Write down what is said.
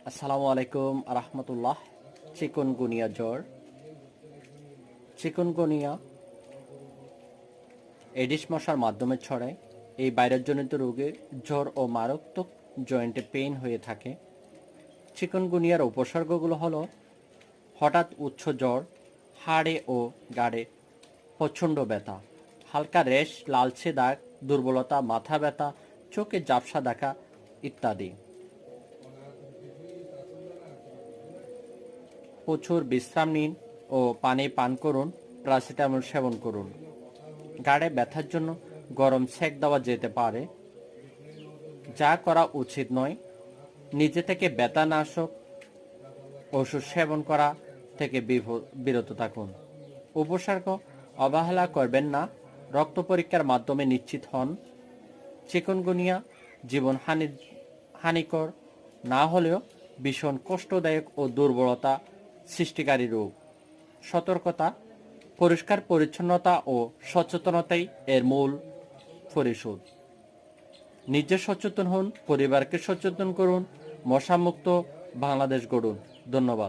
আসসালামু আলাইকুম রহমতুল্লাহ। চিকুনগুনিয়া জ্বর। চিকুনগুনিয়া এডিস মশার মাধ্যমে ছড়ায়। এই ভাইরাসজনিত রোগে জ্বর ও মারাত্মক জয়েন্টে পেইন হয়ে থাকে। চিকুনগুনিয়ার উপসর্গগুলো হলো হঠাৎ উচ্চ জ্বর, হাড়ে ও গাড়ে প্রচণ্ড ব্যথা, হালকা র্যাশ, লালচে দাগ, দুর্বলতা, মাথা ব্যথা, চোখে ঝাপসা দেখা ইত্যাদি। প্রচুর বিশ্রাম নিন ও পানি পান করুন, প্যারাসিটামল সেবন করুন। গাড়ে ব্যথার জন্য গরম সেক দেওয়া যেতে পারে, যা করা উচিত নয়। নিজে থেকে ব্যথানাশক ওষুধ সেবন করা থেকে বিরত থাকুন। উপসর্গ অবহেলা করবেন না, রক্ত পরীক্ষার মাধ্যমে নিশ্চিত হন। চিকুনগুনিয়া জীবন হানিকর না হলেও ভীষণ কষ্টদায়ক ও দুর্বলতা সৃষ্টিকারী রোগ। সতর্কতা, পরিষ্কার পরিচ্ছন্নতা ও সচেতনতাই এর মূল পরিশোধ। নিজে সচেতন হন, পরিবারকে সচেতন করুন, মশামুক্ত বাংলাদেশ গড়ুন। ধন্যবাদ।